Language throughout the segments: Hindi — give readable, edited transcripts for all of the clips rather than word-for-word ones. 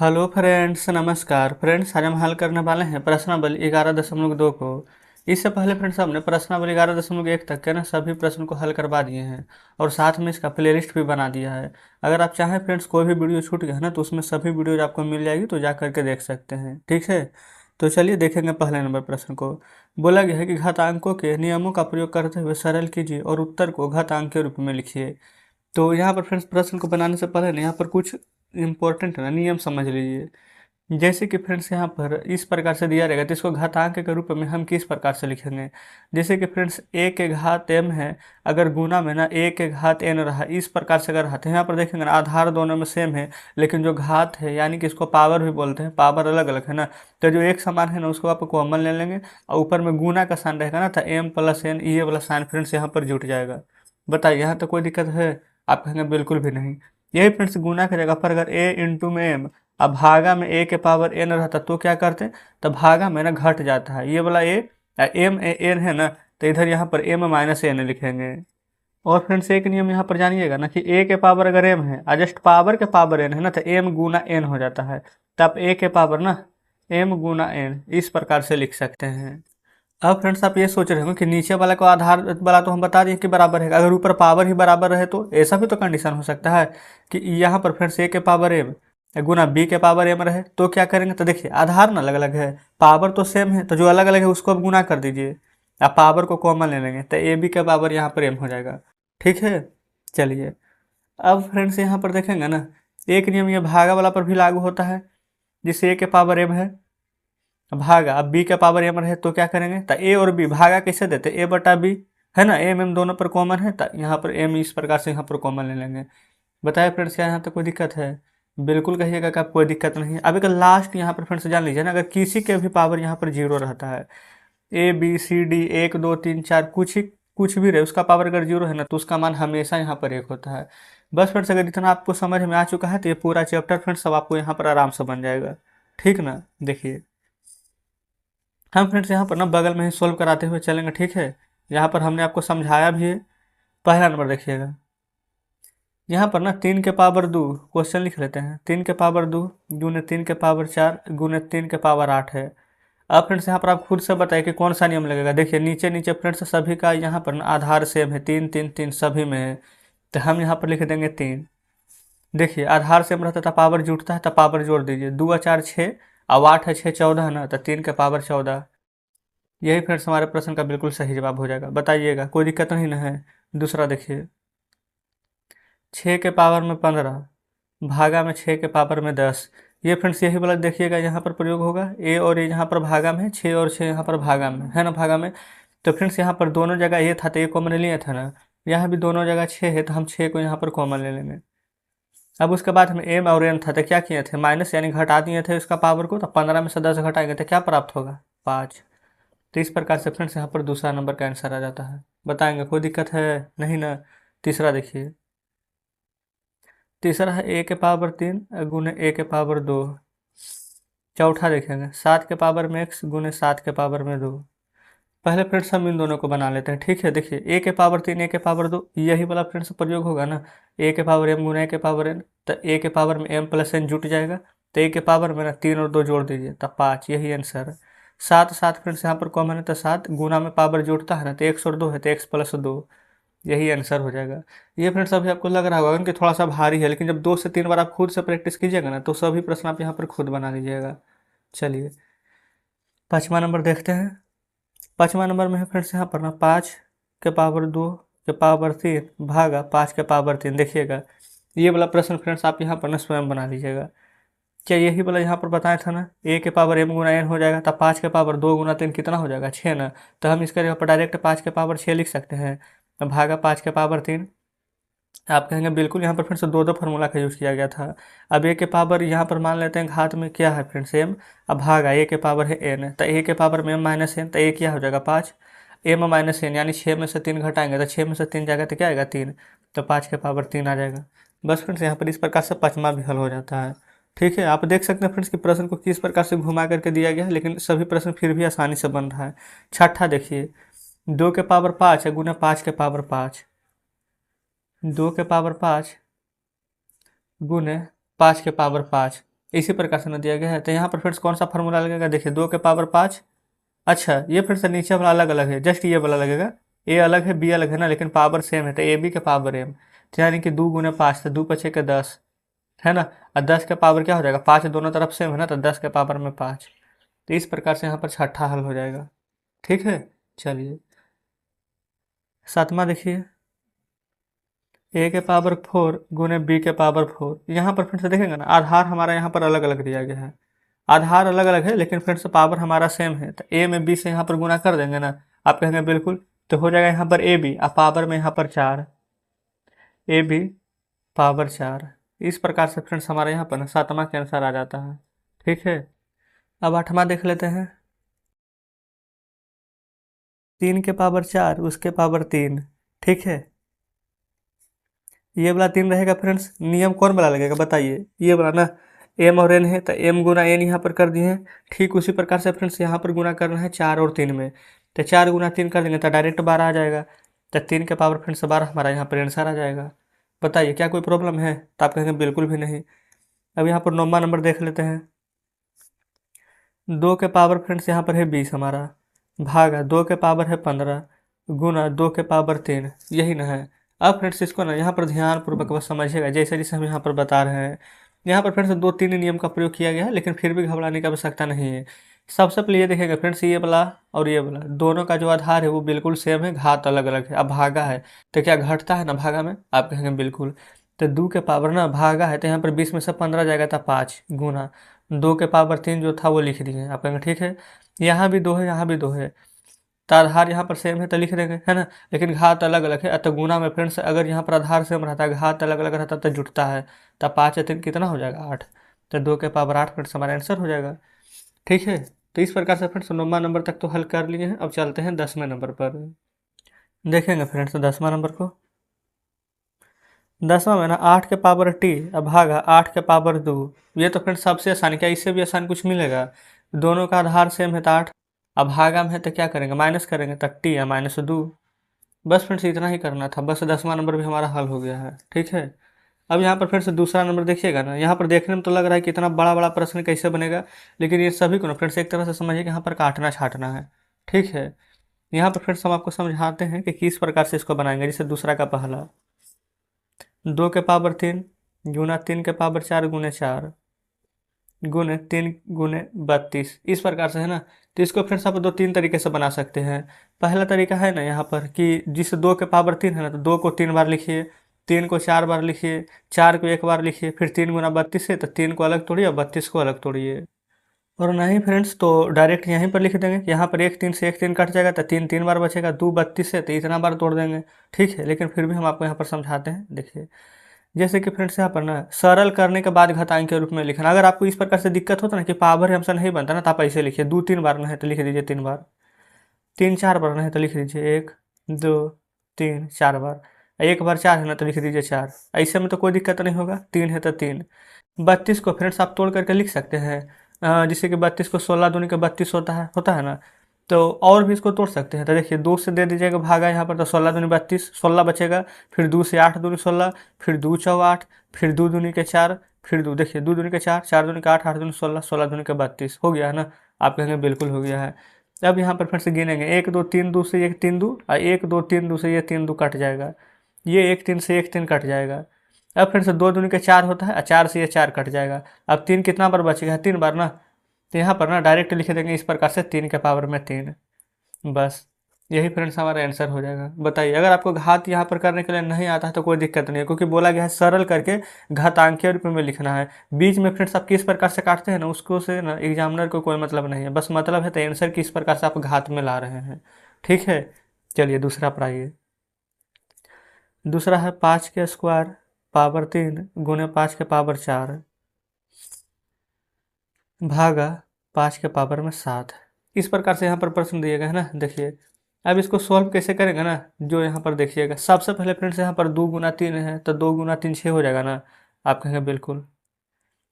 हेलो फ्रेंड्स, नमस्कार फ्रेंड्स। आज हम हल करने वाले हैं प्रश्नावली 11.2 को। इससे पहले फ्रेंड्स हमने प्रश्नावली 11.1 तक के ना सभी प्रश्न को हल करवा दिए हैं और साथ में इसका प्लेलिस्ट भी बना दिया है। अगर आप चाहें फ्रेंड्स कोई भी वीडियो छूट गया है ना तो उसमें सभी वीडियोज आपको मिल जाएगी, तो जा करके देख सकते हैं। ठीक है, तो चलिए देखेंगे पहले नंबर प्रश्न को। बोला गया है कि घातांकों के नियमों का प्रयोग करते हुए सरल कीजिए और उत्तर को घातांक के रूप में लिखिए। तो यहाँ पर फ्रेंड्स प्रश्न को बनाने से पहले ना यहाँ पर कुछ इंपॉर्टेंट ना नियम समझ लीजिए। जैसे कि फ्रेंड्स यहाँ पर इस प्रकार से दिया रहेगा तो इसको घातांक के रूप में हम किस प्रकार से लिखेंगे। जैसे कि फ्रेंड्स a के घात m है, अगर गुना में ना a के घात n रहा, इस प्रकार से अगर रहा तो यहाँ पर देखेंगे ना आधार दोनों में सेम है, लेकिन जो घात है यानी कि इसको पावर भी बोलते हैं, पावर अलग अलग है ना। तो जो एक समान है ना उसको आप कॉमन ले लेंगे और ऊपर में गुना का साइन रहेगा ना, तो m प्लस n ये वाला साइन फ्रेंड्स यहाँ पर जुट जाएगा। बताइए यहाँ तो कोई दिक्कत है? आप कहेंगे बिल्कुल भी नहीं। यही फ्रेंड्स गुना की जगह पर अगर a इंटू में m, अब भागा में a के पावर n रहता तो क्या करते, तब भागा में ना घट जाता है ये वाला a, m n है ना, तो इधर यहाँ पर m माइनस n लिखेंगे। और फ्रेंड्स एक नियम यहाँ पर जानिएगा ना कि a के पावर अगर m है, जस्ट पावर के पावर n है ना, तो m गुना n हो जाता है। तो आप a के पावर ना m गुना n इस प्रकार से लिख सकते हैं। अब फ्रेंड्स आप ये सोच रहे हो कि नीचे वाला को आधार वाला तो हम बता दिए कि बराबर है, अगर ऊपर पावर ही बराबर रहे तो ऐसा भी तो कंडीशन हो सकता है कि यहाँ पर फ्रेंड्स a के पावर m गुना b के पावर m रहे, तो क्या करेंगे। तो देखिए आधार ना अलग अलग है, पावर तो सेम है, तो जो अलग अलग है उसको अब गुना कर दीजिए। आप पावर को कॉमन ले लेंगे तो ए बी का पावर यहाँ पर m हो जाएगा। ठीक है, चलिए अब फ्रेंड्स यहाँ पर देखेंगे ना एक नियम ये भागा वाला पर भी लागू होता है। जिससे a के पावर m है भागा, अब b का पावर m रहे तो क्या करेंगे, तो a और b भागा कैसे देते, a बटा b है ना, m m दोनों पर कॉमन है, तो यहाँ पर m इस प्रकार से यहाँ पर कॉमन ले लेंगे। बताए फ्रेंड्स क्या यहाँ तक कोई दिक्कत है? बिल्कुल कहिएगा कि आप कोई दिक्कत नहीं है। अब एक लास्ट यहाँ पर फ्रेंड्स जान लीजिए ना, अगर किसी के भी पावर यहाँ पर जीरो रहता है, ए बी सी डी 1 2 3 4 कुछ भी रहे, उसका पावर अगर जीरो है ना तो उसका मान हमेशा यहाँ पर 1 होता है। बस फ्रेंड्स अगर इतना आपको समझ में आ चुका है तो ये पूरा चैप्टर फ्रेंड्स सब आपको यहाँ पर आराम से बन जाएगा। ठीक ना, देखिए हम फ्रेंड्स यहाँ पर ना बगल में ही सोल्व कराते हुए चलेंगे। ठीक है, यहाँ पर हमने आपको समझाया भी है। पहला नंबर देखिएगा, यहाँ पर ना 3 के पावर 2 क्वेश्चन लिख लेते हैं। 3 के पावर 2 गुने 3 के पावर 4 गुने 3 के पावर 8 है। अब फ्रेंड्स यहाँ पर आप खुद से बताइए कि कौन सा नियम लगेगा। देखिए नीचे नीचे फ्रेंड्स सभी का यहाँ पर ना आधार सेम है, 3 3 3 सभी में है, तो हम यहाँ पर लिख देंगे 3। देखिए आधार सेम रहता था, पावर जुटता है तो पावर जोड़ दीजिए, 2 और 4 6, अब 8 है 6 14 ना, तो 3 के पावर 14। यही फ्रेंड्स हमारे प्रश्न का बिल्कुल सही जवाब हो जाएगा। बताइएगा कोई दिक्कत नहीं ना है? दूसरा देखिए 6 के पावर में 15 भागा में 6 के पावर में 10। ये फ्रेंड्स यही वाला देखिएगा यहाँ पर प्रयोग होगा, ए और ये यहाँ पर भागा में 6 और 6 यहाँ पर भागा में है ना, भागा में। तो फ्रेंड्स यहाँ पर दोनों जगह ये था तो ये कॉमन लिया था ना, यहाँ भी दोनों जगह 6 है तो हम 6 को यहाँ पर कॉमन ले लेंगे। अब उसके बाद हमें एम और एन था तो क्या किए थे, माइनस यानी घटा दिए थे उसका पावर को, तो 15 में से 10 घटाएंगे तो क्या प्राप्त होगा, 5। तो इस प्रकार से फ्रेंड्स यहाँ पर दूसरा नंबर का आंसर आ जाता है। बताएंगे कोई दिक्कत है नहीं ना? तीसरा देखिए, तीसरा है a के पावर 3 गुने a के पावर 2। चौथा देखेंगे 7 के पावर में x गुने 7 के पावर में 2। पहले फ्रेंड्स हम इन दोनों को बना लेते हैं। ठीक है, देखिए a के पावर 3 a के पावर 2 यही वाला फ्रेंड्स प्रयोग होगा ना, a के पावर m गुना a के पावर n, तो a के पावर में m प्लस n जुट जाएगा, तो a के पावर में ना 3 और 2 जोड़ दीजिए तब 5, यही आंसर है। 7 7 फ्रेंड्स यहाँ पर कॉमन है तो 7 गुना में पावर जुड़ता है ना, तो x और 2 है तो x+2, यही आंसर हो जाएगा। ये फ्रेंड्स अभी आपको लग रहा होगा कि थोड़ा सा भारी है, लेकिन जब 2 से 3 बार आप खुद से प्रैक्टिस कीजिएगा ना तो सभी प्रश्न आप यहाँ पर खुद बना लीजिएगा। चलिए पाँचवा नंबर देखते हैं। पाँचवा नंबर में है फ्रेंड्स यहाँ पर ना 5 के पावर 2 के पावर 3 भागा 5 के पावर 3। देखिएगा ये वाला प्रश्न फ्रेंड्स आप यहाँ पर ना स्वयं बना लीजिएगा। क्या यही वाला यहाँ पर बताया था ना, a के पावर m गुना n हो जाएगा, तब 5 के पावर 2 गुना 3 कितना हो जाएगा, 6 ना। तो हम इसका जगह पर डायरेक्ट 5 के पावर 6 लिख सकते हैं, भागा 5 के पावर 3। आप कहेंगे बिल्कुल यहाँ पर फ्रेंड्स दो दो फार्मूला का यूज़ किया गया था। अब ए के पावर यहाँ पर मान लेते हैं घात में क्या है फ्रेंड्स m, अब भागा ए के पावर है n, तो ए के पावर में m माइनस n, तो ए क्या हो जाएगा 5, m माइनस n यानी 6 में से 3 घटाएंगे तो 6 में से 3 जाएगा तो क्या आएगा 3, तो 5 के पावर 3 आ जाएगा। बस फ्रेंड्स यहाँ पर इस प्रकार से पाँचवा भी हल हो जाता है। ठीक है, आप देख सकते हैं फ्रेंड्स कि प्रश्न को किस प्रकार से घुमा करके दिया गया है, लेकिन सभी प्रश्न फिर भी आसानी से बन रहा है। छठा देखिए 2 के पावर 5 है गुना 5 के पावर 5, 2 के पावर 5 गुने 5 के पावर 5। इसी प्रकार से ना दिया गया है। तो यहाँ पर फ्रेंड्स कौन सा फॉर्मूला लगेगा, देखिए 2 के पावर 5। अच्छा ये फिर से नीचे वाला अलग अलग है, जस्ट ये वाला लगेगा, ए अलग है बी अलग है ना, लेकिन पावर सेम है तो ए बी के पावर एम, तो यानी कि 2 × 5 तो 2×5 = 10 है ना। और 10 के पावर क्या हो जाएगा, 5 दोनों तरफ सेम है ना, तो 10 के पावर में 5। तो इस प्रकार से यहाँ पर छठा हल हो जाएगा। ठीक है, चलिए सातवां देखिए, ए के पावर 4 गुने बी के पावर 4। यहाँ पर फिर से देखेंगे ना, आधार हमारा यहाँ पर अलग अलग दिया गया है, आधार अलग अलग है लेकिन फिर से पावर हमारा सेम है, तो ए में बी से यहाँ पर गुना कर देंगे ना, आप कहेंगे बिल्कुल, तो हो जाएगा यहाँ पर ए बी, और पावर में यहाँ पर 4, ए बी पावर 4। इस प्रकार से फ्रेंड्स हमारे यहाँ पर ना सातवां के आंसर आ जाता है। ठीक है, अब आठवां देख लेते हैं, 3 के पावर 4 उसके पावर 3। ठीक है, ये वाला 3 रहेगा फ्रेंड्स, नियम कौन वाला लगेगा बताइए, ये वाला ना, एम और एन है तो एम गुना एन यहाँ पर कर दिए हैं। ठीक उसी प्रकार से फ्रेंड्स यहाँ पर गुना करना है 4 और 3 में, तो 4 × 3 कर देंगे तो डायरेक्ट 12 आ जाएगा, तो 3 के पावर फ्रेंड्स 12 हमारा यहाँ पर आंसर आ जाएगा। बताइए क्या कोई प्रॉब्लम है, तो आप कहेंगे बिल्कुल भी नहीं। अब यहाँ पर 9वां नंबर देख लेते हैं, 2 के पावर फ्रेंड्स यहाँ पर है 20 हमारा, भागा 2 के पावर है 15 गुना 2 के पावर 3, यही ना है। अब फ्रेंड्स इसको ना यहाँ पर ध्यानपूर्वक बस समझिएगा, जैसे जैसे हम यहाँ पर बता रहे हैं, यहाँ पर फ्रेंड्स 2-3 नियम का प्रयोग किया गया है, लेकिन फिर भी घबराने की आवश्यकता नहीं है। सबसे पहले ये देखेंगे फ्रेंड्स, ये वाला और ये वाला दोनों का जो आधार है वो बिल्कुल सेम है, घात अलग अलग है। अब भागा है तो क्या घटता है ना भागा में, आप कहेंगे बिल्कुल, तो 2 के पावर ना भागा है तो यहाँ पर 20 में से 15 जाएगा था 5 गुना 2 के पावर 3 जो था वो लिख दिए, आप कहेंगे ठीक है। यहाँ भी 2 है यहाँ भी 2 है, तो आधार यहाँ पर सेम है तो लिख देंगे, है ना, लेकिन घात अलग अलग है। तो गुना में फ्रेंड्स अगर यहाँ पर आधार सेम रहता है, घात अलग अलग रहता तो जुटता है, तो 5 या 3 कितना हो जाएगा 8, तो 2 के पावर 8 फ्रेंड्स हमारा आंसर हो जाएगा। ठीक है, तो इस प्रकार से फ्रेंड्स 9वां नंबर तक तो हल कर लिए हैं। अब चलते हैं 10वें नंबर पर, देखेंगे फ्रेंड्स 10वां नंबर को। 10वां में ना 8 के पावर टी अब भागा 8 के पावर 2, ये तो फ्रेंड्स सबसे आसान, क्या इससे भी आसान कुछ मिलेगा, दोनों का आधार सेम है तो 8, अब भागा में है तो क्या करेंगे माइनस करेंगे, तो टी या -2। बस फ्रेंड्स इतना ही करना था, बस 10वां नंबर भी हमारा हल हो गया है। ठीक है, अब यहाँ पर फिर से दूसरा नंबर देखिएगा ना, यहाँ पर देखने में तो लग रहा है कि इतना बड़ा बड़ा प्रश्न कैसे बनेगा, लेकिन ये सभी को ना फ्रेंड्स एक तरह से समझिए कि यहाँ पर काटना छाटना है। ठीक है, यहाँ पर फ्रेंड्स हम आपको समझाते हैं कि किस प्रकार से इसको बनाएंगे। जैसे दूसरा का पहला, 2 के पावर 3 गुना 3 के पावर 4 गुने 4 गुने 3 गुने 32, इस प्रकार से है ना। तो इसको फ्रेंड्स आप 2-3 तरीके से बना सकते हैं। पहला तरीका है ना यहाँ पर कि जिस 2 के पावर 3 है ना, तो 2 को 3 बार लिखिए, 3 को 4 बार लिखिए, 4 को 1 बार लिखिए, फिर 3 गुना 32 है तो 3 को अलग तोड़िए और 32 को अलग तोड़िए। और नहीं फ्रेंड्स तो डायरेक्ट यहीं पर लिख देंगे, यहाँ पर 1 3 से 1 3 कट जाएगा तो 3 3 बार बचेगा, 2 32 है तो इतना बार तोड़ देंगे। ठीक है, लेकिन फिर भी हम आपको यहाँ पर समझाते हैं, देखिए जैसे कि फ्रेंड्स यहाँ पर ना सरल करने के बाद घातांक के रूप में लिखना। अगर आपको इस प्रकार से दिक्कत होता ना कि पावर हमसे नहीं बनता ना, तो आप ऐसे लिखिए, 2-3 बार ना है तो लिख दीजिए 3 बार, 3-4 बार ना है तो लिख दीजिए 1 2 3 4 बार, 1 बार 4 है ना तो लिख दीजिए 4, ऐसे में तो कोई दिक्कत नहीं होगा। 3 है तो 3। 32 को फ्रेंड्स आप तोड़ करके लिख सकते हैं, जैसे कि 32 को 16 दूनी का 32 होता है ना, तो और भी इसको तोड़ सकते हैं। तो देखिए 2 से दे दीजिएगा भागा यहाँ पर, तो 16 दूनी 32, 16 बचेगा, फिर 2 से 8 दूनी 16, फिर 2 चौ 8, फिर 2 दूनी के 4, फिर 2 देखिए 2 दूनी के 4, 4 दूनी का 8, 8 दूनी 16, 16 दूनी का 32 हो गया है ना। आप कहेंगे बिल्कुल हो गया है। अब यहाँ पर फिर से गिनेंगे, 1 2 3 2 से 1 3 2, और 1 2 3 2 से ये 3 2 कट जाएगा, ये 1 3 से 1 3 कट जाएगा। अब फिर से 2 दूनी के 4 होता है, और 4 से ये 4 कट जाएगा। अब 3 कितना बार बचेगा, 3 बार ना, तो यहाँ पर ना डायरेक्ट लिख देंगे इस प्रकार से, 3 के पावर में 3, बस यही फ्रेंड्स हमारा आंसर हो जाएगा। बताइए अगर आपको घात यहाँ पर करने के लिए नहीं आता है तो कोई दिक्कत नहीं है, क्योंकि बोला गया है सरल करके घातांकीय रूप में लिखना है। बीच में फ्रेंड्स आप किस प्रकार से काटते हैं ना, उसको से ना एग्जामिनर को कोई मतलब नहीं है, बस मतलब है तो आंसर किस प्रकार से आप घात में ला रहे हैं। ठीक है, चलिए दूसरा पढ़ाइए। दूसरा है 5 के स्क्वायर पावर 3 गुने 5 के पावर 4 भागा 5 के पावर में 7। इस प्रकार से यहाँ पर प्रश्न दिया गया है ना। देखिए अब इसको सॉल्व कैसे करेंगे ना, जो यहाँ पर देखिएगा, सबसे पहले फ्रेंड्स यहाँ पर 2 गुना 3 है तो 2 गुना 3 6 हो जाएगा ना, आप कहेंगे बिल्कुल,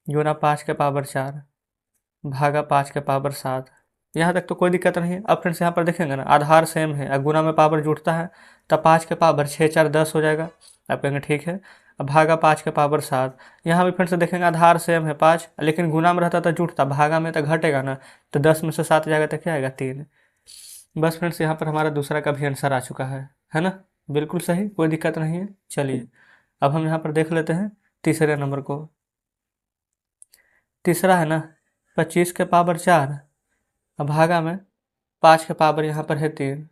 गुना 5 के पावर 4 भागा 5 के पावर 7, यहाँ तक तो कोई दिक्कत नहीं है। अब फ्रेंड्स यहाँ पर देखेंगे ना आधार सेम है और गुना में पावर जुड़ता है, तो 5 के पावर 6 4 10 हो जाएगा, आप कहेंगे ठीक है। अब भागा 5 के पावर 7। यहाँ भी फिर से देखेंगे आधार सेम है 5, लेकिन गुना में रहता तो जुटता, भागा में तो घटेगा ना, तो 10 में से 7 जाएगा तो क्या आएगा 3। बस फ्रेंड्स यहाँ पर हमारा दूसरा का भी आंसर आ चुका है ना, बिल्कुल सही, कोई दिक्कत नहीं है। चलिए अब हम यहाँ पर देख लेते हैं तीसरे नंबर को। तीसरा है ना 25 के पावर 4, अब भागा में 5 के पावर यहाँ पर है 3।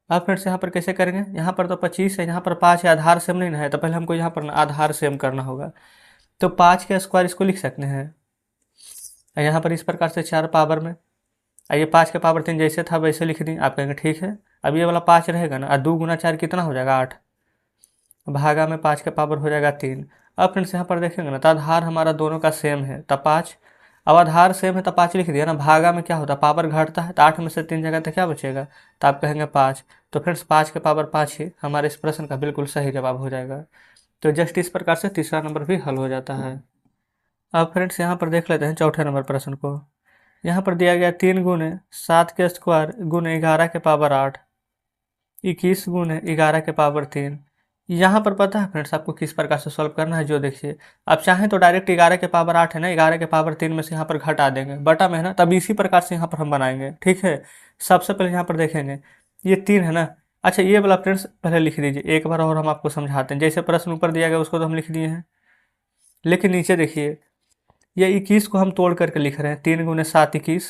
अब फ्रेंड्स यहाँ पर कैसे करेंगे, यहाँ पर तो 25 है, यहाँ पर 5 है, आधार सेम नहीं ना है, तो पहले हमको यहाँ पर ना आधार सेम करना होगा। तो 5 के स्क्वायर इसको लिख सकते हैं, यहाँ पर इस प्रकार से 4 पावर में, ये 5 के पावर 3 जैसे था वैसे लिख दी। आप कहेंगे ठीक है, अब ये वाला 5 रहेगा ना, 2 गुना 4 कितना हो जाएगा 8, भागा में 5 के पावर हो जाएगा 3। अब फ्रेंड्स यहाँ पर देखेंगे ना, तो आधार हमारा दोनों का सेम है तब 5, अब आधार सेम है तो 5 लिख दिया ना, भागा में क्या होता है पावर घटता है, तो 8 में से 3 जगह तो क्या बचेगा, तो आप कहेंगे 5। तो फ्रेंड्स 5 के पावर 5 ही हमारे इस प्रश्न का बिल्कुल सही जवाब हो जाएगा। तो जस्ट इस प्रकार से तीसरा नंबर भी हल हो जाता है। अब फ्रेंड्स यहाँ पर देख लेते हैं चौथे नंबर प्रश्न को। यहाँ पर दिया गया 3 गुने 7 के स्क्वायर गुने 11 के पावर 8, 21 गुने 11 के पावर 3। यहाँ पर पता है फ्रेंड्स आपको किस प्रकार से सॉल्व करना है, जो देखिए आप चाहें तो डायरेक्ट 11 के पावर 8 है ना, 11 के पावर 3 में से यहाँ पर घटा देंगे, बटा में है ना, तब इसी प्रकार से यहाँ पर हम बनाएंगे। ठीक है, सबसे पहले यहाँ पर देखेंगे ये 3 है ना, अच्छा ये वाला फ्रेंड्स पहले लिख दीजिए, एक बार और हम आपको समझाते हैं। जैसे प्रश्न ऊपर दिया गया उसको तो हम लिख दिए हैं, लेकिन नीचे देखिए ये 21 को हम तोड़ करके लिख रहे हैं, 3 गुने 7 21,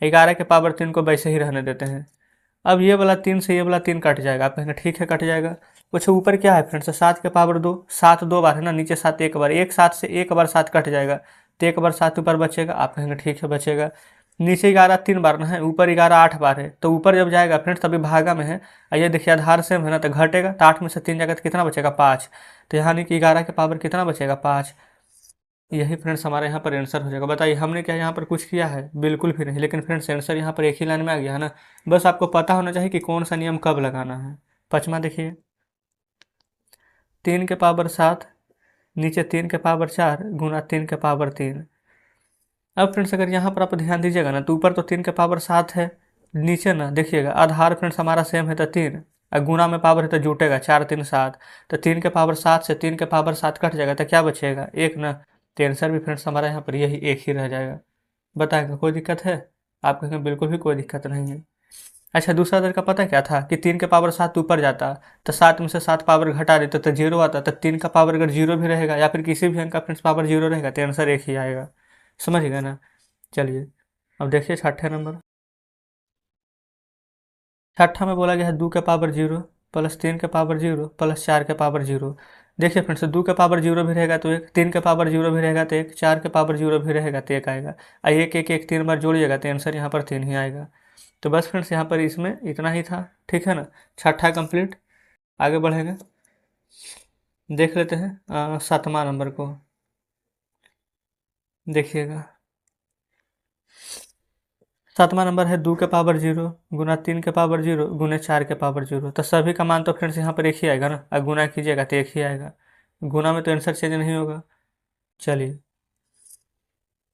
11 के पावर 3 को वैसे ही रहने देते हैं। अब ये वाला 3 से ये वाला 3 कट जाएगा, आप कहेंगे ठीक है कट जाएगा। कुछ ऊपर क्या है फ्रेंड्स, 7 के पावर 2, 7 2 बार है ना, नीचे 7 एक बार, एक 7 से एक बार 7 कट जाएगा, तो एक बार 7 ऊपर बचेगा, आप कहेंगे ठीक है बचेगा। नीचे 11 3 बार ना है, ऊपर 11 8 बार है, तो ऊपर जब जाएगा फ्रेंड्स तभी भागा में है, ये देखिए आधार सेम है ना, तो घटेगा, तो 8 में से 3 जाएगा तो कितना बचेगा 5, तो यहाँ नहीं कि 11 के पावर कितना बचेगा 5। यही फ्रेंड्स हमारे यहाँ पर आंसर हो जाएगा। बताइए हमने क्या यहाँ पर कुछ किया है, बिल्कुल भी नहीं, लेकिन फ्रेंड्स आंसर यहाँ पर एक ही लाइन में आ गया है ना। बस आपको पता होना चाहिए कि कौन सा नियम कब लगाना है। पाँचवा देखिए 3 के पावर 7 नीचे 3 के पावर 4 गुना 3 के पावर 3। अब फ्रेंड्स अगर यहाँ पर आप ध्यान दीजिएगा ना, तो ऊपर तो 3 के पावर 7 है, नीचे ना देखिएगा आधार फ्रेंड्स हमारा सेम है तो 3, और गुना में पावर है तो जुटेगा 4 3 7, तो 3 के पावर 7 से 3 के पावर 7 कट जाएगा तो क्या बचेगा 1 ना, तो आंसर भी फ्रेंड्स हमारा यहाँ पर यही 1 ही रह जाएगा। बताएगा कोई दिक्कत है, आप कहेंगे बिल्कुल भी कोई दिक्कत नहीं है। अच्छा दूसरा तरीका पता क्या था कि 3 के पावर 7 ऊपर जाता, तो 7 में से 7 पावर घटा देते तो 0 आता, तो 3 का पावर अगर 0 भी रहेगा या फिर किसी भी अंक का फ्रेंड्स पावर 0 रहेगा तो आंसर 1 ही आएगा। समझ गए ना। चलिए अब देखिए छठे नंबर। छठा में बोला गया है 2 के पावर 0 प्लस 3 के पावर 0 प्लस 4 के पावर 0। देखिए फ्रेंड्स 2 के पावर 0 भी रहेगा तो 1, 3 के पावर 0 भी रहेगा तो 1, 4 के पावर 0 भी रहेगा तो 1 आएगा, और 1 1 1 3 बार जोड़िएगा तो आंसर यहाँ पर 3 ही आएगा। तो बस फ्रेंड्स यहाँ पर इसमें इतना ही था। ठीक है ना, छठा कंप्लीट। आगे बढ़ेंगे, देख लेते हैं सातवां नंबर को। देखिएगा सातवां नंबर है 2 के पावर 0 गुना 3 के पावर 0 गुने 4 के पावर 0। तो सभी का मान तो फ्रेंड्स यहाँ पर एक ही आएगा ना, और गुना कीजिएगा तो एक ही आएगा, गुना में तो आंसर चेंज नहीं होगा। चलिए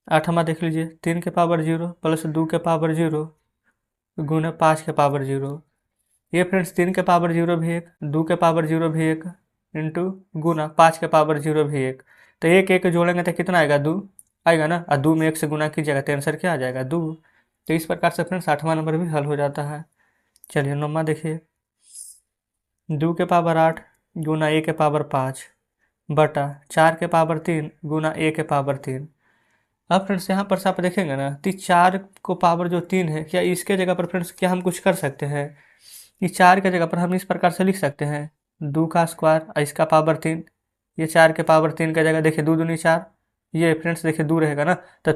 आठवां देख लीजिए 3 के पावर 0 प्लस 2 के पावर 0 गुने 5 के पावर 0। ये फ्रेंड्स 3 के पावर 0 भी 1, 2 के पावर 0 भी 1 इंटू गुना 5 के पावर 0 भी 1, तो एक एक जोड़ेंगे तो कितना आएगा 2 आएगा ना, और 2 में 1 से गुना कीजिएगा तो आंसर क्या आ जाएगा 2। तो इस प्रकार से फ्रेंड्स आठवां नंबर भी हल हो जाता है। चलिए नौवां देखिए 2 के पावर 8 गुना ए के पावर 5 बटा 4 के पावर 3 गुना ए के पावर 3। अब फ्रेंड्स यहाँ पर से आप देखेंगे ना, तो 4 को पावर जो 3 है, क्या इसके जगह पर फ्रेंड्स क्या हम कुछ कर सकते हैं, इस 4 के जगह पर हम इस प्रकार से लिख सकते हैं 2 का स्क्वायर और इसका पावर 3, ये 4 के पावर 3 की जगह देखिए 2 दूनी 4, ये फ्रेंड्स देखिए 2 रहेगा ना, तो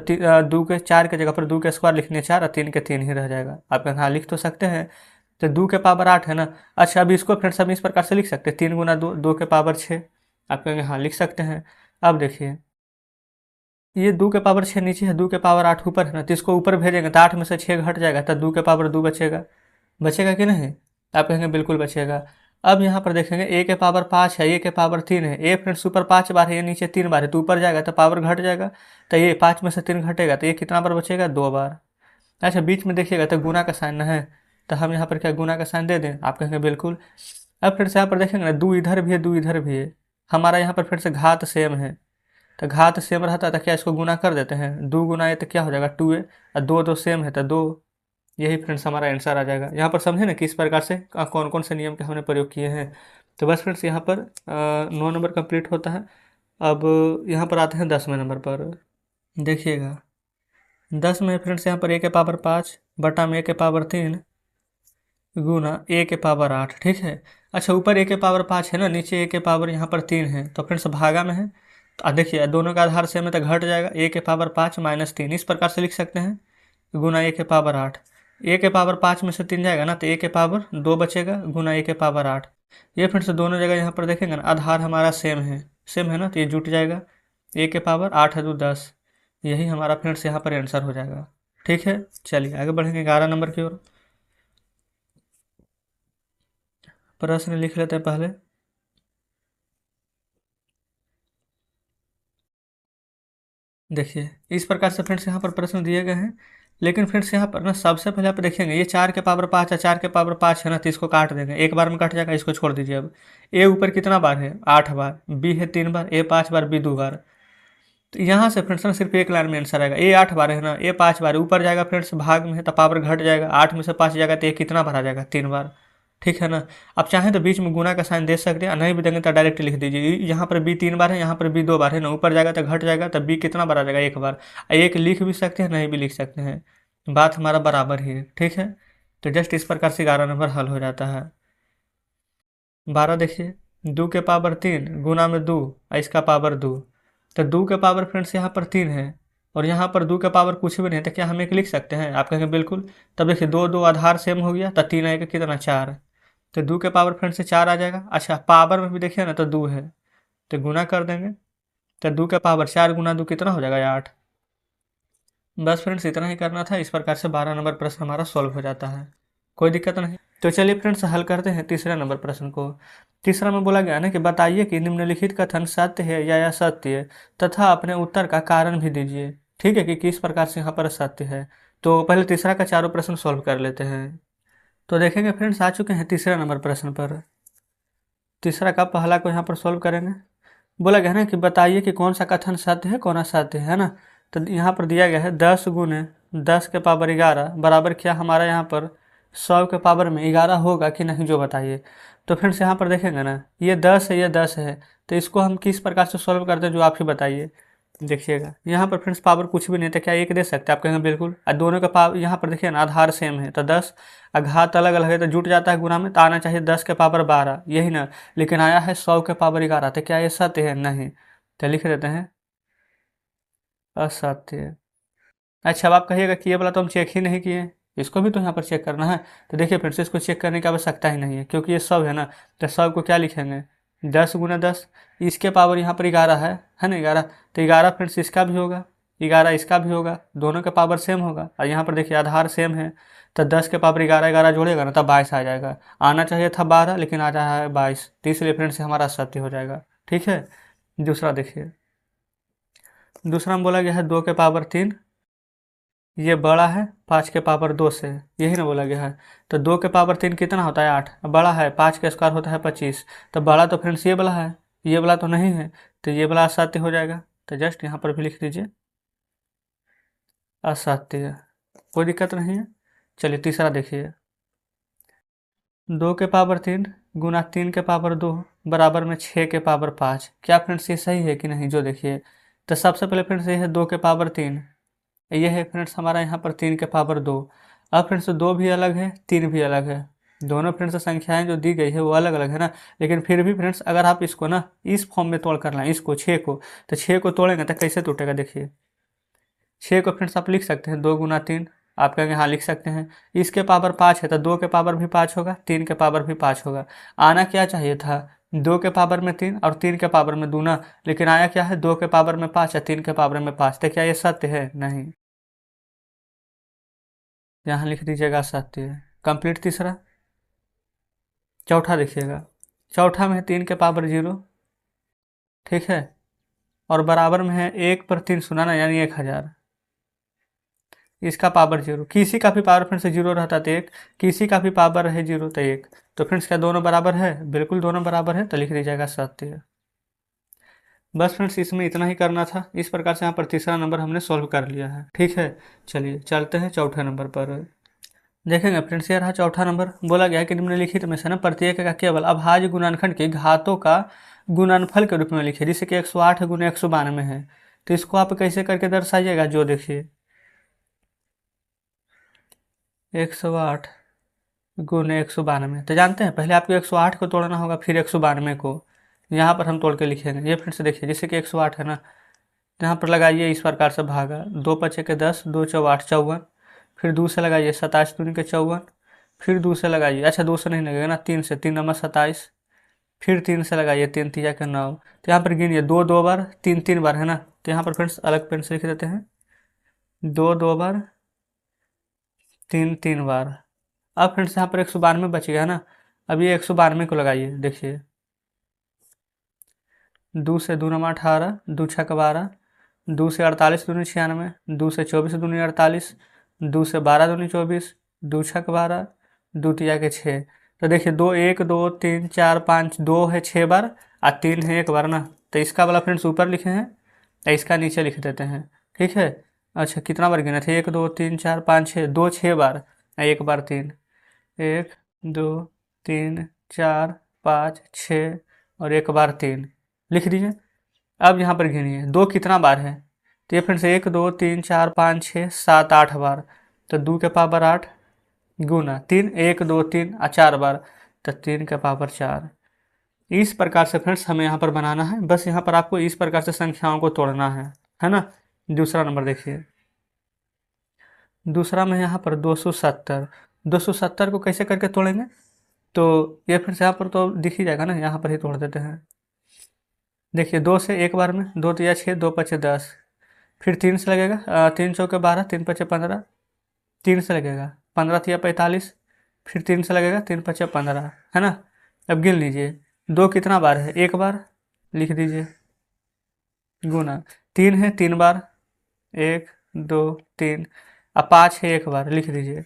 2 के 4 के जगह पर 2 के स्क्वायर लिखने 4 और 3 के 3 ही रह जाएगा। आप हाँ लिख तो सकते हैं, तो 2 के पावर 8 है ना। अच्छा अब इसको फ्रेंड्स हम इस प्रकार से लिख सकते हैं 3 गुना 2 2 के पावर 6, आप कहेंगे हाँ लिख सकते हैं। अब देखिए ये 2 के पावर 6 नीचे है, 2 के पावर 8 ऊपर है ना, तो इसको ऊपर भेजेंगे तो 8 में से 6 घट जाएगा, तो 2 के पावर 2 बचेगा, बचेगा कि नहीं, आप कहेंगे बिल्कुल बचेगा। अब यहाँ पर देखेंगे ए के पावर 5 है, ए के पावर 3 है, ए फ्रेंड्स ऊपर 5 बार है, ये नीचे 3 बार है, तो ऊपर जाएगा तो पावर घट जाएगा, तो ये 5 में से 3 घटेगा तो ये कितना बार बचेगा 2 बार। अच्छा बीच में देखिएगा तो गुना का साइन है, तो हम यहाँ पर क्या गुना का साइन दे दें, आप कहेंगे बिल्कुल। अब फिर से यहाँ पर देखेंगे ना 2 इधर भी है 2 इधर भी है, हमारा यहाँ पर फिर से घात सेम है, तो घात सेम रहता है तो क्या इसको गुना कर देते हैं, 2 गुना ये तो क्या हो जाएगा 2a, और 2 2 सेम है तो 2। यही फ्रेंड्स हमारा आंसर आ जाएगा। यहाँ पर समझे ना किस प्रकार से कौन कौन से नियम के हमने प्रयोग किए हैं। तो बस फ्रेंड्स यहाँ पर 9 नंबर कंप्लीट होता है। अब यहाँ पर आते हैं 10वें नंबर पर। देखिएगा 10 में फ्रेंड्स यहाँ पर a के पावर 5 बटा में a के पावर 3 गुना a के पावर 8। ठीक है। अच्छा, ऊपर a के पावर 5 है ना, नीचे a के पावर यहाँ पर 3 है, तो फ्रेंड्स भागा में है। तो देखिए दोनों का आधार सेम है तो घट जाएगा, a के पावर 5 माइनस 3 इस प्रकार से लिख सकते हैं, गुना a के पावर 8। a के पावर 5 में से 3 जाएगा ना तो a के पावर 2 बचेगा, गुना a के पावर 8। ये फ्रेंड्स दोनों जगह यहाँ पर देखेंगे ना आधार हमारा सेम है ना, तो ये जुट जाएगा, a के पावर 8 है 2 10। यही हमारा फ्रेंड्स यहाँ पर आंसर हो जाएगा। ठीक है, चलिए आगे बढ़ेंगे 11 नंबर की ओर। प्रश्न लिख लेते हैं पहले। देखिए इस प्रकार से फ्रेंड्स यहाँ पर प्रश्न दिए गए हैं, लेकिन फ्रेंड्स यहाँ पर ना सबसे पहले आप देखेंगे ये 4 के पावर 5 है, 4 के पावर 5 है ना, तो इसको काट देंगे, एक बार में कट जाएगा, इसको छोड़ दीजिए। अब ए ऊपर कितना बार है 8 बार, बी है 3 बार, ए 5 बार, बी 2 बार। तो यहाँ से फ्रेंड्स ना सिर्फ एक लाइन में आंसर आएगा, ए 8 बार है ना, ए 5 बार, ऊपर जाएगा फ्रेंड्स भाग में है तो पावर घट जाएगा, 8 में से 5 जाएगा तो ए कितना बार आ जाएगा 3 बार। ठीक है ना। आप चाहें तो बीच में गुना का साइन दे सकते हैं, नहीं भी देंगे तो डायरेक्ट लिख दीजिए, यहाँ पर बी 3 बार है, यहाँ पर बी 2 बार है ना, ऊपर जाएगा तो घट जाएगा, तब बी कितना बार आ जाएगा 1 बार। एक लिख भी सकते हैं, नहीं भी लिख सकते हैं, बात हमारा बराबर ही है। ठीक है, तो जस्ट इस प्रकार से 11 नंबर हल हो जाता है। 12 देखिए, 2 के पावर 3 गुना में 2 और इसका पावर 2, तो 2 के पावर फ्रेंड्स यहाँ पर 3 है और यहाँ पर 2 के पावर कुछ भी नहीं है, तो क्या हम एक लिख सकते हैं, आप कहेंगे बिल्कुल। तब देखिए 2 2 आधार सेम हो गया, तो 3 आएगा कितना 4, तो 2 के पावर फ्रेंड से 4 आ जाएगा। अच्छा, पावर में भी देखिए ना तो 2 है, तो गुना कर देंगे, तो 2 के पावर 4 गुना 2 कितना हो जाएगा 8। बस फ्रेंड्स इतना ही करना था। इस प्रकार से 12 नंबर प्रश्न हमारा सॉल्व हो जाता है, कोई दिक्कत नहीं। तो चलिए फ्रेंड्स हल करते हैं तीसरे नंबर प्रश्न को। तीसरा में बोला गया ना कि बताइए कि निम्नलिखित कथन सत्य है या असत्य है तथा अपने उत्तर का कारण भी दीजिए। ठीक है, कि किस प्रकार से यहाँ पर सत्य है। तो पहले तीसरा का चारों प्रश्न सॉल्व कर लेते हैं। तो देखेंगे फ्रेंड्स आ चुके हैं तीसरे नंबर प्रश्न पर। तीसरा का पहला को यहाँ पर सॉल्व करेंगे। बोला गया है ना कि बताइए कि कौन सा कथन सत्य है कौन असत्य है ना। तो यहाँ पर दिया गया है 10 गुने 10 के पावर 11 बराबर क्या हमारा यहाँ पर 100 के पावर में 11 होगा कि नहीं, जो बताइए। तो फ्रेंड्स यहाँ पर देखेंगे ना ये 10 है ये 10 है, तो इसको हम किस प्रकार से सॉल्व करते हैं जो आप ही बताइए। देखिएगा यहाँ पर फ्रेंड्स पावर कुछ भी नहीं, तो क्या एक दे सकते हैं, आप कहेंगे बिल्कुल। और दोनों का पावर यहाँ पर देखिए ना आधार सेम है, तो 10 घात अलग अलग है तो जुट जाता है गुना में, तो आना चाहिए 10 के पावर 12 यही ना, लेकिन आया है 100 के पावर 11, तो क्या ये सत्य है, नहीं। तो लिख देते हैं असत्य। अच्छा, अब आप कहिएगा कि ये वाला तो हम चेक ही नहीं किए, इसको भी तो यहाँ पर चेक करना है। तो देखिए फ्रेंड्स इसको चेक करने की आवश्यकता ही नहीं है, क्योंकि ये 100 है ना, तो 100 को क्या लिखेंगे 10 गुना 10, इसके पावर यहाँ पर 11 है ना 11, तो 11 फ्रेंड्स इसका भी होगा, 11 इसका भी होगा, दोनों का पावर सेम होगा। और यहाँ पर देखिए आधार सेम है, तो 10 के पावर 11 11 जोड़ेगा ना तब 22 आ जाएगा, आना चाहिए था 12 लेकिन आ रहा है 22, तो इसलिए फ्रेंड्स हमारा सत्य हो जाएगा। ठीक है, दूसरा देखिए, दूसरा में बोला गया है 2 के पावर 3 ये बड़ा है 5 के पावर 2 से, यही ना बोला गया है। तो 2 के पावर 3 कितना होता है 8, बड़ा है 5 का स्क्वायर होता है 25, तो बड़ा तो फ्रेंड्स ये वाला है, ये वाला तो नहीं है, तो ये वाला असत्य हो जाएगा। तो जस्ट यहाँ पर भी लिख दीजिए असत्य, कोई दिक्कत नहीं है। चलिए तीसरा देखिए, 2 के पावर 3 गुना 3 के पावर 2 बराबर में 6 के पावर 5, क्या फ्रेंड्स ये सही है कि नहीं, जो देखिए। तो सबसे पहले फ्रेंड्स ये है 2 के पावर 3, ये है फ्रेंड्स हमारा यहाँ पर 3 के पावर 2। अब फ्रेंड्स 2 भी अलग है 3 भी अलग है, दोनों फ्रेंड्स संख्याएं जो दी गई है वो अलग अलग है ना, लेकिन फिर भी फ्रेंड्स अगर आप इसको ना इस फॉर्म में तोड़ कर लाएं इसको 6 को, तो 6 को तोड़ेंगे तो कैसे टूटेगा, देखिए 6 को फ्रेंड्स आप लिख सकते हैं 2 गुना 3, आप कहेंगे हाँ लिख सकते हैं। इसके पावर 5 है तो 2 के पावर भी 5 होगा, 3 के पावर भी 5 होगा। आना क्या चाहिए था 2 के पावर में 3 और 3 के पावर में 2 ना, लेकिन आया क्या है 2 के पावर में 5 है 3 के पावर में 5, तो क्या ये सत्य है, नहीं। यहाँ लिख दीजिएगा सत्य है। कंप्लीट तीसरा। चौथा देखिएगा, चौथा में है 3 के पावर 0, ठीक है, और बराबर में है 1 पर 3 सुनाना यानी 1000, इसका पावर 0, किसी का भी पावर फ्रेंड्स 0 रहता तो 1, किसी का भी पावर है 0 तो 1, तो फ्रेंड्स क्या दोनों बराबर है, बिल्कुल दोनों बराबर है, तो लिख दीजिएगा सत्य। बस फ्रेंड्स इसमें इतना ही करना था। इस प्रकार से यहाँ पर तीसरा नंबर हमने सॉल्व कर लिया है। ठीक है, चलिए चलते हैं चौथे नंबर पर। देखेंगे फ्रेंड्स, यार चौथा नंबर बोला गया है कि निम्नलिखित में से ना प्रत्येक का केवल अभाज्य गुणनखंड के घातों का गुणनफल के रूप में लिखिए, जिससे कि 108 गुने 192 है। तो इसको आप कैसे करके दर्शाइएगा, जो देखिए 108 गुने 192। तो जानते हैं पहले आपको 108 को तोड़ना होगा, फिर 192 को यहाँ पर हम तोड़ के लिखेंगे। ये फ्रेंड्स देखिए, जैसे कि 108 है ना, यहाँ पर लगाइए इस प्रकार से भागा, 2 पचे के 10, 2 चौ 8 54, फिर 2 से लगाइए 27 दूनी के 54, फिर 2 से लगाइए, अच्छा 2 से नहीं लगेगा ना, 3 से, 3 नंबर 27, फिर 3 से लगाइए, 3 तिया के 9। तो यहाँ पर गिनिए 2 2 बार, 3 3 बार है ना। तो यहाँ पर फ्रेंड्स अलग पेन से लिख देते हैं, 2 2 बार, 3 3 बार। अब फ्रेंड्स यहाँ पर 192 बच गया है ना। अब ये 192 को लगाइए, देखिए 2 से 2 नंबर 18, 2 छक 12, 2 से 48 दूनी 96, 2 से 24 दूनी 48, 2 से 12 दूनी 24, 2 छक 12, 2 तिया के 6। तो देखिए 2 1 2 3 4 5, 2 है 6 बार और 3 है 1 बार ना। तो इसका वाला फ्रेंड्स ऊपर लिखे हैं, इसका नीचे लिख देते हैं। ठीक है, अच्छा कितना बार गिने थे, 1 2 3 4 5 6, 2 6 बार, 1 बार 3, 1 2 3 4 5 6 और 1 बार 3 लिख दीजिए। अब यहाँ पर गिनिए 2 कितना बार है, तो ये फ्रेंड्स 1 2 3 4 5 6 7 8 बार। तो 2 के पावर 8 गुना 3, 1 2 3 और 4 बार, तो 3 के पावर 4। इस प्रकार से फ्रेंड्स हमें यहाँ पर बनाना है। बस यहाँ पर आपको इस प्रकार से संख्याओं को तोड़ना है ना। दूसरा नंबर देखिए, दूसरा में यहाँ पर 270, 270 को कैसे करके तोड़ेंगे, तो ये फ्रेंड्स यहाँ पर तो दिख ही जाएगा ना, यहाँ पर ही तोड़ देते हैं। देखिए 2 से 1 बार में, 2 तिया 6, 2 पचे 10, फिर 3 से लगेगा, 3 चौके 12, 3 पचे 15, 3 से लगेगा 15 तिया 45, फिर 3 से लगेगा, 3 पचे 15 है ना। अब गिन लीजिए 2 कितना बार है, 1 बार लिख दीजिए, गुना 3 है 3 बार, 1 2 3, अब 5 है 1 बार लिख दीजिए।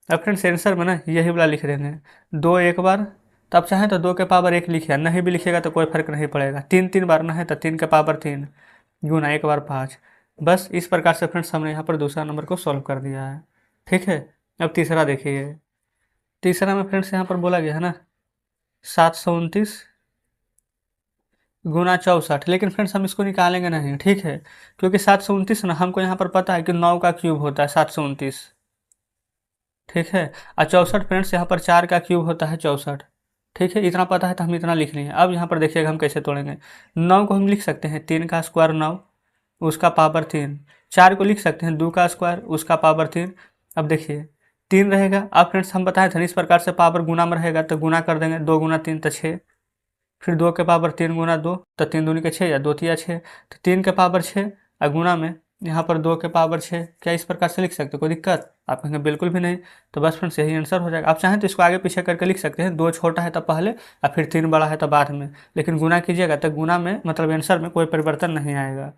अब फ्रेंड्स आंसर में ना यही वाला लिख देंगे, 2 1 बार, तो आप चाहें तो 2 के पावर 1 लिखिए, नहीं भी लिखिएगा तो कोई फर्क नहीं पड़ेगा। 3 3 बार ना है तो 3 के पावर 3 गुना 1 बार 5। बस इस प्रकार से फ्रेंड्स हमने यहाँ पर दूसरा नंबर को सॉल्व कर दिया है। ठीक है, अब तीसरा देखिए। तीसरा में फ्रेंड्स यहाँ पर बोला गया है ना 729 गुना 64, लेकिन फ्रेंड्स हम इसको निकालेंगे नहीं, ठीक है, क्योंकि 729 ना हमको यहाँ पर पता है कि 9 का क्यूब होता है 729। ठीक है, और 64 फ्रेंड्स यहाँ पर 4 का क्यूब होता है 64। ठीक है, इतना पता है तो हम इतना लिख लिए। अब यहाँ पर देखिएगा हम कैसे तोड़ेंगे। 9 को हम लिख सकते हैं 3 का स्क्वायर 9, उसका पावर 3। 4 को लिख सकते हैं 2 का स्क्वायर, उसका पावर 3। अब देखिए 3 रहेगा। अब फ्रेंड्स हम बताए थे इस प्रकार से पावर गुना में रहेगा तो गुना कर देंगे, 2 गुना 3 तो 6, फिर 2 के पावर 3 गुना 2 तो 3 दूनी के 6 या 2 तिया 6, तो 3 के पावर 6 और गुना में यहाँ पर 2 के पावर 6। क्या इस प्रकार से लिख सकते हो, कोई दिक्कत? आप कहेंगे बिल्कुल भी नहीं। तो बस फ्रेंड्स यही आंसर हो जाएगा। आप चाहें तो इसको आगे पीछे करके लिख सकते हैं, 2 छोटा है तो पहले और फिर 3 बड़ा है तो बाद में, लेकिन गुना कीजिएगा तो गुना में मतलब आंसर में कोई परिवर्तन नहीं आएगा।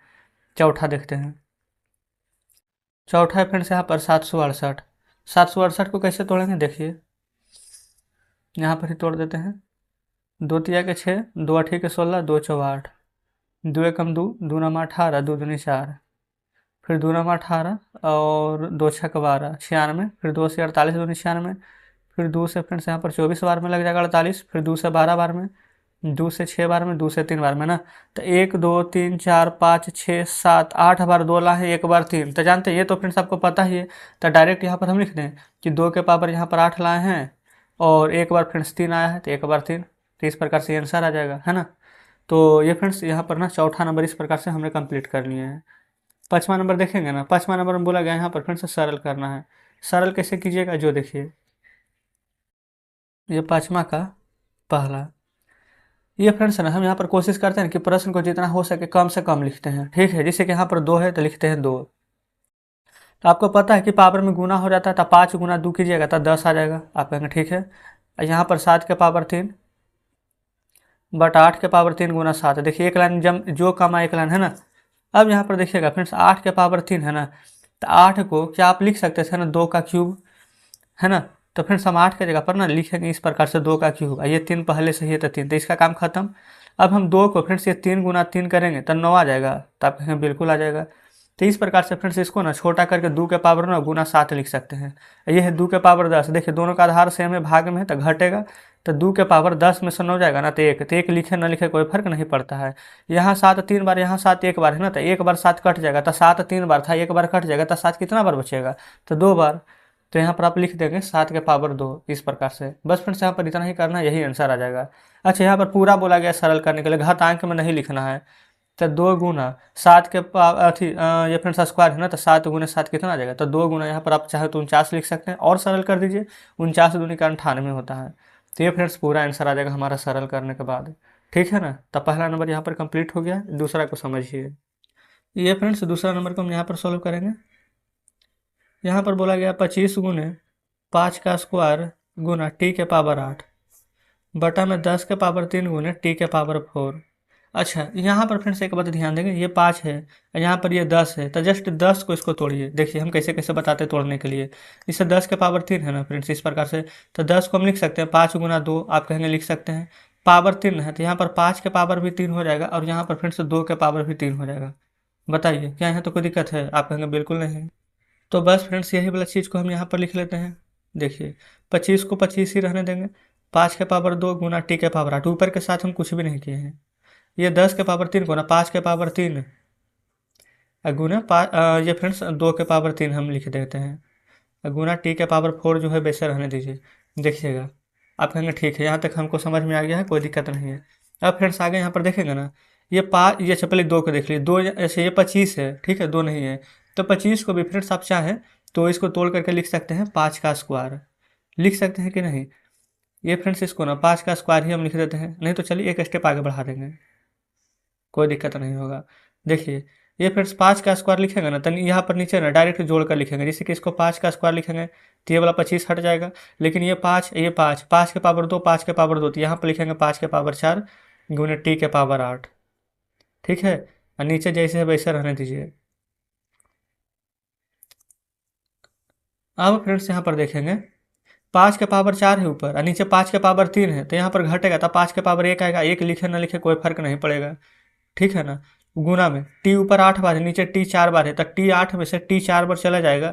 चौथा देखते हैं। चौथा है फ्रेंड्स यहाँ पर 768। 768 को कैसे तोड़ेंगे, देखिए यहाँ पर ही तोड़ देते हैं। 2 तिया के 6, 2 अठी के 16, 2 चौ 8, 2 एकम 2, 2 नमा 18, 2 दूनी 4, फिर 2 नमा 18 और 2 छक 12 96, फिर 2 से 48 दूनी 96, फिर 2 से फ्रेंड्स यहाँ पर 24 बार में लग जाएगा 48, फिर 2 से 12 बार में, 2 से 6 बार में, 2 से 3 बार में ना। तो 1 2 3 4 5 6 7 8 बार 2 लाए, 1 बार 3। तो जानते हैं ये तो फ्रेंड्स आपको पता ही है। तो डायरेक्ट यहाँ पर हम लिख दें कि 2 के पावर यहाँ पर 8 लाए हैं और 1 बार फ्रेंड्स 3 आया है तो 1 बार 3। तो इस प्रकार से आंसर आ जाएगा, है ना। तो ये फ्रेंड्स यहाँ पर ना चौथा नंबर इस प्रकार से हमने कंप्लीट कर लिए हैं। पाँचवा नंबर देखेंगे ना, पाँचवा नंबर में बोला गया यहाँ पर फ्रेंड्स सरल करना है। सरल कैसे कीजिएगा, जो देखिए ये पाँचवा का पहला, ये फ्रेंड्स ना हम यहाँ पर कोशिश करते हैं कि प्रश्न को जितना हो सके कम से कम लिखते हैं। ठीक है, जैसे कि यहाँ पर 2 है तो लिखते हैं 2। तो आपको पता है कि पावर में गुना हो जाता है तो 5 गुना 2 कीजिएगा तो 10 आ जाएगा। आप कहेंगे ठीक है। यहाँ पर 7 के पावर 3 बट 8 के पावर 3 गुना 7। देखिए एक लाइन जम जो कमा एक लाइन है ना। अब यहाँ पर देखिएगा फ्रेंड्स 8 के पावर 3 है ना, तो 8 को क्या आप लिख सकते थे ना 2 का क्यूब, है ना। तो फ्रेंड्स हम 8 के जगह पर ना लिखेंगे इस प्रकार से 2 का क्यूब। ये 3 पहले से ही है तो 3, तो इसका काम खत्म। अब हम 2 को फ्रेंड्स ये 3 गुना 3 करेंगे तो 9 आ जाएगा, तो आप कहेंगे बिल्कुल आ जाएगा। तो इस प्रकार से फ्रेंड्स इसको ना छोटा करके 2 के पावर 9 गुना 7 लिख सकते हैं। ये है 2 के पावर 10, देखिए दोनों का आधार सेम है, भाग में है तो घटेगा, तो 2 के पावर 10 में से 9 जाएगा ना, तो 1, तो 1 लिखे ना लिखे कोई फर्क नहीं पड़ता है। यहाँ 7 3 बार, यहाँ 7 1 बार है ना, तो 1 बार 7 कट जाएगा, तो 7 3 बार था, 1 बार कट जाएगा, तो 7 कितना बार बचेगा, तो 2 बार। तो यहाँ पर आप लिख देंगे 7 के पावर 2 इस प्रकार से। बस फ्रेंड्स यहाँ पर इतना ही करना है, यही आंसर आ जाएगा। अच्छा, यहाँ पर पूरा बोला गया सरल करने के लिए, घातांक में नहीं लिखना है। तो 2 गुना 7 के ये फ्रेंड्स स्क्वायर है ना, तो 7 गुना 7 कितना आ जाएगा, तो 2 गुना यहाँ पर आप चाहे तो 49 लिख सकते हैं, और सरल कर दीजिए, 49 दूनी का 98 होता है। तो ये फ्रेंड्स पूरा आंसर आ जाएगा हमारा सरल करने के बाद। ठीक है ना, तो पहला नंबर यहाँ पर कंप्लीट हो गया, दूसरा को समझिए। ये फ्रेंड्स दूसरा नंबर को हम यहाँ पर सॉल्व करेंगे। यहाँ पर बोला गया 25 गुने 5 का स्क्वायर गुना टी के पावर 8 बटा में 10 के पावर 3 गुने टी के पावर 4। अच्छा, यहाँ पर फ्रेंड्स एक बात ध्यान देंगे, ये 5 है, यहाँ पर ये 10 है, तो जस्ट 10 को इसको तोड़िए। देखिए हम कैसे कैसे बताते हैं तोड़ने के लिए। इससे 10 के पावर 3 है ना फ्रेंड्स, इस प्रकार से, तो 10 को हम लिख सकते हैं 5 गुना 2, आप कहेंगे लिख सकते हैं, पावर 3 है, तो यहाँ पर 5 के पावर भी 3 हो जाएगा, और यहाँ पर फ्रेंड्स 2 के पावर भी 3 हो जाएगा। बताइए क्या यहाँ तो कोई दिक्कत है, आप कहेंगे बिल्कुल नहीं। तो बस फ्रेंड्स यही वाला चीज़ को हम यहाँ पर लिख लेते हैं। देखिए 25 को 25 ही रहने देंगे, 5 के पावर 2 गुना टी के पावर 8, ऊपर के साथ हम कुछ भी नहीं किए हैं। ये 10 के पावर 3 गुना 5 के पावर 3 गुना ये फ्रेंड्स 2 के पावर 3 हम लिख देते हैं, गुना टी के पावर 4 जो है वैसे रहने दीजिए। देखिएगा आप कहेंगे ठीक है, यहाँ तक हमको समझ में आ गया है, कोई दिक्कत नहीं है। अब फ्रेंड्स आगे यहाँ पर देखेंगे ना, ये ये अच्छा पहले 2 को देख लीजिए, 2 ऐसे ये 25 है, ठीक है, 2 नहीं है, तो 25 को भी फ्रेंड्स आप चाहें तो इसको तोड़ करके लिख सकते हैं 5 का स्क्वायर, लिख सकते हैं कि नहीं। ये फ्रेंड्स इसको ना 5 का स्क्वायर ही हम लिख देते हैं, नहीं तो चलिए एक स्टेप आगे बढ़ा देंगे, कोई दिक्कत नहीं होगा। देखिए ये फ्रेंड्स 5 का स्क्वायर लिखेंगे ना, तो यहाँ पर नीचे ना डायरेक्ट जोड़ कर लिखेंगे, जैसे कि इसको 5 का स्क्वायर लिखेंगे तो ये वाला 25 हट जाएगा, लेकिन ये 5 ये 5 5 के पावर 2 5 के पावर 2, तो यहाँ पर लिखेंगे 5 के पावर 4 गुने टी के पावर 8। ठीक है, और नीचे जैसे है वैसे रहने दीजिए। अब फ्रेंड्स यहाँ पर देखेंगे 5 के पावर 4 है ऊपर, और नीचे 5 के पावर 3 है, तो यहाँ पर घटेगा तो 5 के पावर 1 आएगा, 1 लिखे ना लिखे कोई फर्क नहीं पड़ेगा। ठीक है ना, गुना में टी ऊपर 8 बार है, नीचे टी 4 बार है, तो टी 8 में से टी 4 बार चला जाएगा,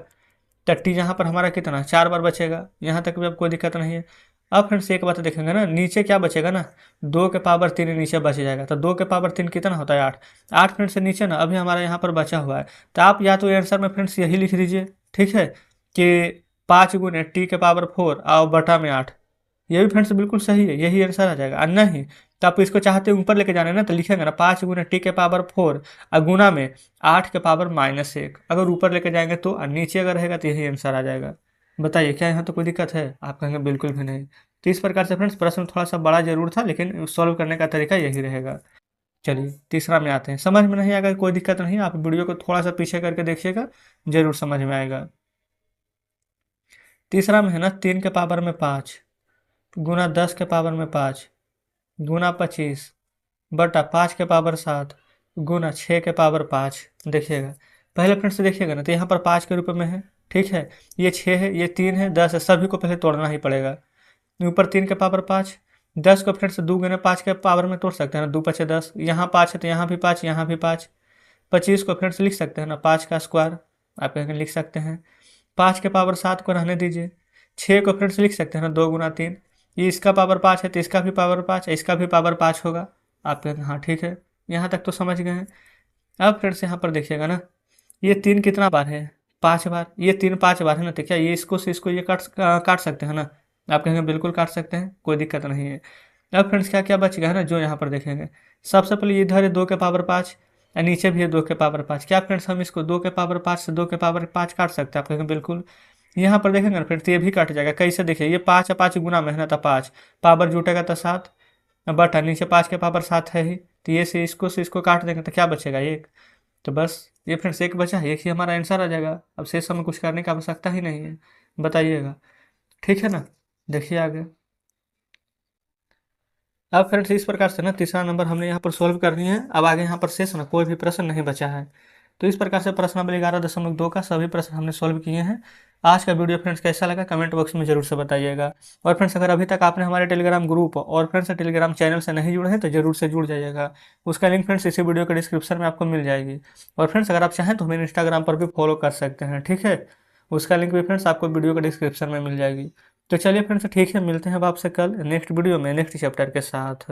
तो टी यहाँ पर हमारा कितना 4 बार बचेगा। यहाँ तक भी अब कोई दिक्कत नहीं है। अब फ्रेंड्स एक बात देखेंगे ना, नीचे क्या बचेगा ना, 2 के पावर 3 नीचे बच जाएगा, तो 2 के पावर 3 कितना होता है 8, 8 फ्रेंड्स से नीचे ना अभी हमारा यहाँ पर बचा हुआ है, तो आप या तो आंसर में फ्रेंड्स यही लिख दीजिए, ठीक है, कि 5 गुने टी के पावर 4 और बटा में 8, ये भी फ्रेंड्स बिल्कुल सही है, यही आंसर आ जाएगा। और नहीं तो आप इसको चाहते हैं ऊपर लेके जाना है ना, तो लिखेंगे ना 5 गुना टी के पावर 4 और गुना में 8 के पावर -1, अगर ऊपर लेके जाएंगे तो, और नीचे अगर रहेगा तो यही आंसर आ जाएगा। बताइए क्या यहाँ तो कोई दिक्कत है, आप कहेंगे बिल्कुल भी नहीं। तो इस प्रकार से फ्रेंड्स प्रश्न थोड़ा सा बड़ा जरूर था, लेकिन सॉल्व करने का तरीका यही रहेगा। चलिए तीसरा में आते हैं, समझ में नहीं आएगा कोई दिक्कत नहीं, आप वीडियो को थोड़ा सा पीछे करके देखिएगा, जरूर समझ में आएगा। तीसरा में है ना 3 के पावर में 5 गुना 10 के पावर में 5 गुना 25 बटा 5 के पावर 7 गुना 6 के पावर 5। देखिएगा पहले फ्रेंड्स से देखिएगा ना, तो यहाँ पर 5 के रूप में है, ठीक है, ये 6 है, ये 3 है, 10 है, सभी को पहले तोड़ना ही पड़ेगा। ऊपर 3 के पावर 5, 10 को फ्रेंड्स 2 गुना 5 के पावर में तोड़ सकते हैं ना, 2 पचे 10, यहाँ 5 है तो यहाँ भी 5, यहाँ भी 5। 25 को फ्रेंड्स लिख सकते हैं ना 5 का स्क्वायर, आप कहेंगे लिख सकते हैं, 5 के पावर 7 को रहने दीजिए। 6 को फ्रेंड्स लिख सकते हैं ना 2 गुना 3, ये इसका पावर 5 है तो इसका भी पावर 5 है, इसका भी पावर 5 होगा। आप कहेंगे हाँ ठीक है, यहाँ तक तो समझ गए हैं। अब फ्रेंड्स यहाँ पर देखिएगा ना, ये 3 कितना बार है 5 बार, ये 3 5 बार है ना, तो क्या ये इसको से इसको ये काट सकते हैं ना, आप कहेंगे बिल्कुल काट सकते हैं, कोई दिक्कत नहीं है। अब फ्रेंड्स क्या क्या बच गया है ना, जो यहाँ पर देखेंगे, सबसे पहले इधर है 2 के पावर 5 और नीचे भी है 2 के पावर 5, क्या फ्रेंड्स हम इसको 2 के पावर 5 से 2 के पावर 5 काट सकते हैं, आप कहेंगे बिल्कुल। यहाँ पर देखेंगे ना फ्रेंड्स, ये भी कट जाएगा, कैसे देखिए, ये 5 और 5 गुना में है ना, तो 5 पावर जुटेगा तो 7 बटा नीचे 5 के पावर 7 है ही, तो ये से इसको काट देंगे तो क्या बचेगा 1। तो बस ये फ्रेंड्स 1 बचा है, 1 ही हमारा आंसर आ जाएगा। अब शेष हमें कुछ करने की आवश्यकता ही नहीं है, बताइएगा, ठीक है ना। देखिए आगे, अब फ्रेंड्स इस प्रकार से ना तीसरा नंबर हमने यहाँ पर सोल्व करनी है। अब आगे यहाँ पर शेष ना कोई भी प्रश्न नहीं बचा है, तो इस प्रकार से प्रश्न नंबर 11.2 का सभी प्रश्न हमने सोल्व किए हैं। आज का वीडियो फ्रेंड्स कैसा लगा कमेंट बॉक्स में जरूर से बताइएगा। और फ्रेंड्स अगर अभी तक आपने हमारे टेलीग्राम ग्रुप और फ्रेंड्स टेलीग्राम चैनल से नहीं जुड़े हैं तो जरूर से जुड़ जाइएगा। उसका लिंक फ्रेंड्स इसी वीडियो के डिस्क्रिप्शन में आपको मिल जाएगी। और फ्रेंड्स अगर आप चाहें तो हमें इंस्टाग्राम पर भी फॉलो कर सकते हैं, ठीक है। उसका लिंक भी फ्रेंड्स आपको वीडियो के डिस्क्रिप्शन में मिल जाएगी। तो चलिए फ्रेंड्स ठीक है, मिलते हैं अब आपसे कल नेक्स्ट वीडियो में नेक्स्ट चैप्टर के साथ।